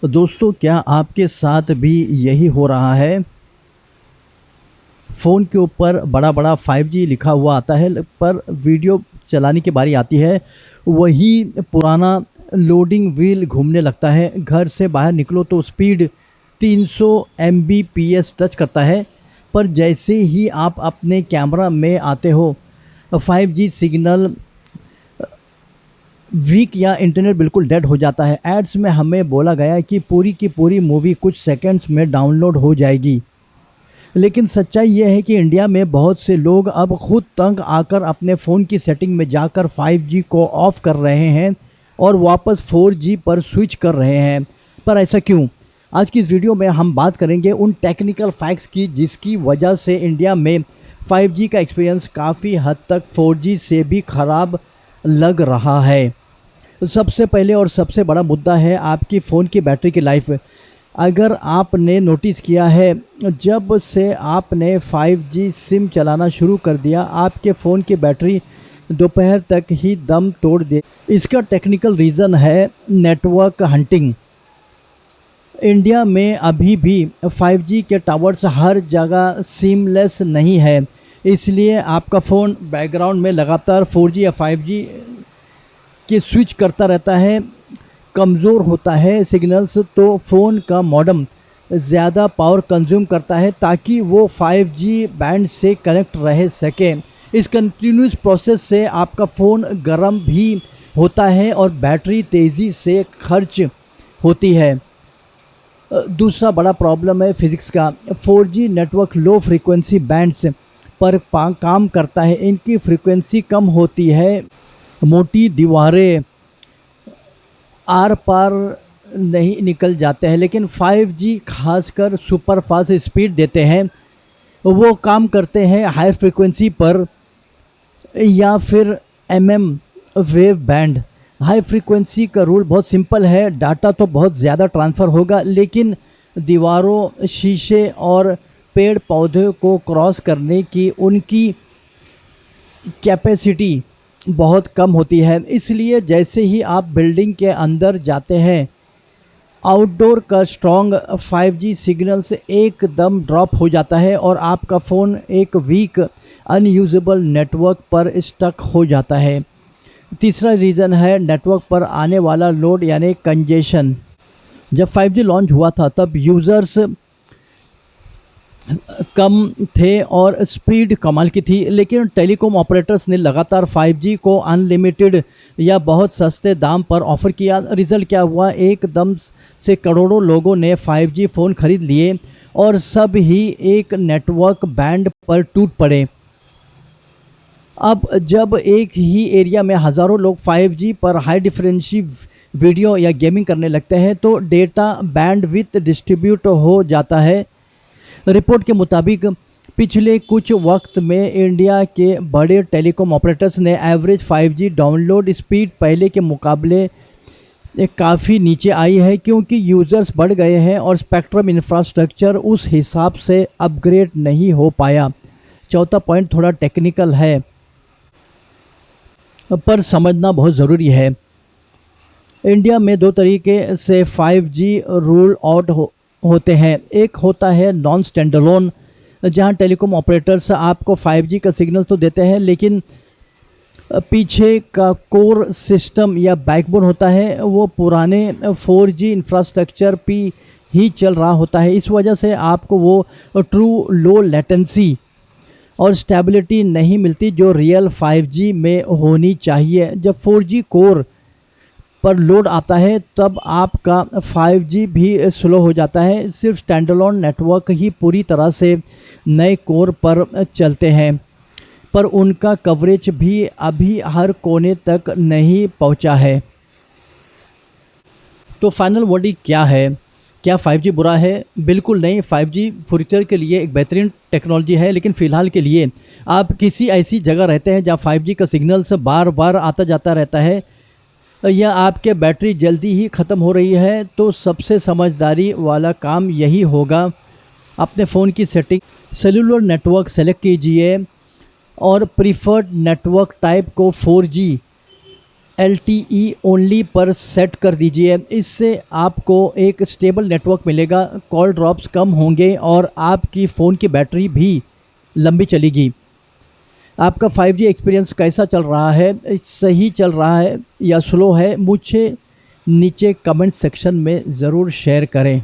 दोस्तों, क्या आपके साथ भी यही हो रहा है? फ़ोन के ऊपर बड़ा-बड़ा 5G लिखा हुआ आता है, पर वीडियो चलाने की बारी आती है, वही पुराना लोडिंग व्हील घूमने लगता है। घर से बाहर निकलो तो स्पीड 300 एमबीपीएस टच करता है, पर जैसे ही आप अपने कैमरा में आते हो, 5G सिग्नल वीक या इंटरनेट बिल्कुल डेड हो जाता है। एड्स में हमें बोला गया है कि पूरी की पूरी मूवी कुछ सेकंड्स में डाउनलोड हो जाएगी। लेकिन सच्चाई ये है कि इंडिया में बहुत से लोग अब खुद तंग आकर अपने फ़ोन की सेटिंग में जाकर 5G को ऑफ कर रहे हैं और वापस 4G पर स्विच कर रहे हैं। पर ऐसा क्यों? आज की इस वीडियो में हम बात करेंगे उन टेक्निकल फैक्ट्स की जिसकी वजह से इंडिया में 5G का एक्सपीरियंस काफ़ी हद तक 4G से भी ख़राब लग रहा है। सबसे पहले और सबसे बड़ा मुद्दा है आपकी फ़ोन की बैटरी की लाइफ। अगर आपने नोटिस किया है, जब से आपने 5G सिम चलाना शुरू कर दिया, आपके फ़ोन की बैटरी दोपहर तक ही दम तोड़ दे। इसका टेक्निकल रीज़न है नेटवर्क हंटिंग। इंडिया में अभी भी 5G के टावर्स हर जगह सीमलेस नहीं है, इसलिए आपका फ़ोन बैकग्राउंड में लगातार 4G या 5G कि स्विच करता रहता है। कमज़ोर होता है सिग्नल्स तो फ़ोन का मॉडेम ज़्यादा पावर कंज्यूम करता है ताकि वो 5G बैंड से कनेक्ट रह सके। इस कंटिन्यूस प्रोसेस से आपका फ़ोन गर्म भी होता है और बैटरी तेज़ी से खर्च होती है। दूसरा बड़ा प्रॉब्लम है फिज़िक्स का। 4G network low frequency bands पर काम करता है। इनकी फ्रीक्वेंसी कम होती है, मोटी दीवारें आर पार नहीं निकल जाते हैं, लेकिन 5G खासकर सुपर फास्ट स्पीड देते हैं। वो काम करते हैं हाई फ्रीक्वेंसी पर या फिर MM wave band. High frequency का रूल बहुत सिंपल है, डाटा तो बहुत ज़्यादा ट्रांसफ़र होगा, लेकिन दीवारों, शीशे और पेड़ पौधे को क्रॉस करने की उनकी कैपेसिटी बहुत कम होती है। इसलिए जैसे ही आप बिल्डिंग के अंदर जाते हैं, आउटडोर का स्ट्रॉन्ग 5G सिग्नल से एकदम ड्रॉप हो जाता है और आपका फ़ोन एक वीक अनयूजेबल नेटवर्क पर स्टक हो जाता है। तीसरा रीज़न है नेटवर्क पर आने वाला लोड यानी कंजेशन। जब 5G लॉन्च हुआ था तब यूज़र्स कम थे और स्पीड कमाल की थी, लेकिन टेलीकॉम ऑपरेटर्स ने लगातार 5G को अनलिमिटेड या बहुत सस्ते दाम पर ऑफ़र किया। रिज़ल्ट क्या हुआ? एकदम से करोड़ों लोगों ने 5G फ़ोन खरीद लिए और सब ही एक नेटवर्क बैंड पर टूट पड़े। अब जब एक ही एरिया में हज़ारों लोग 5G पर हाई डिफरेंसी वीडियो या गेमिंग करने लगते हैं तो डेटा बैंडविड्थ डिस्ट्रीब्यूट हो जाता है। रिपोर्ट के मुताबिक पिछले कुछ वक्त में इंडिया के बड़े टेलीकॉम ऑपरेटर्स ने एवरेज 5G डाउनलोड स्पीड पहले के मुकाबले काफ़ी नीचे आई है, क्योंकि यूज़र्स बढ़ गए हैं और स्पेक्ट्रम इंफ्रास्ट्रक्चर उस हिसाब से अपग्रेड नहीं हो पाया। चौथा पॉइंट थोड़ा टेक्निकल है, पर समझना बहुत ज़रूरी है। इंडिया में दो तरीके से 5G रोल आउट होते हैं। एक होता है नॉन स्टैंडअलोन, जहां टेलीकॉम ऑपरेटर्स आपको 5G का सिग्नल तो देते हैं, लेकिन पीछे का कोर सिस्टम या बैकबोन होता है वो पुराने 4G इंफ्रास्ट्रक्चर पे ही चल रहा होता है। इस वजह से आपको वो ट्रू लो लेटेंसी और स्टेबिलिटी नहीं मिलती जो रियल 5G में होनी चाहिए। जब 4G कोर पर लोड आता है तब आपका 5G भी स्लो हो जाता है। सिर्फ स्टैंडअलोन नेटवर्क ही पूरी तरह से नए कोर पर चलते हैं, पर उनका कवरेज भी अभी हर कोने तक नहीं पहुंचा है। तो फाइनल वर्डिक्ट क्या है? क्या 5G बुरा है? बिल्कुल नहीं। 5G फ्यूचर के लिए एक बेहतरीन टेक्नोलॉजी है, लेकिन फ़िलहाल के लिए आप किसी ऐसी जगह रहते हैं जहाँ 5G का सिग्नल से बार बार आता जाता रहता है या आपके बैटरी जल्दी ही ख़त्म हो रही है, तो सबसे समझदारी वाला काम यही होगा, अपने फ़ोन की सेटिंग सेलुलर नेटवर्क सेलेक्ट कीजिए और प्रीफर्ड नेटवर्क टाइप को 4G LTE ओनली पर सेट कर दीजिए। इससे आपको एक स्टेबल नेटवर्क मिलेगा, कॉल ड्रॉप्स कम होंगे और आपकी फ़ोन की बैटरी भी लंबी चलेगी। आपका 5G एक्सपीरियंस कैसा चल रहा है? सही चल रहा है या स्लो है? मुझे नीचे कमेंट सेक्शन में ज़रूर शेयर करें।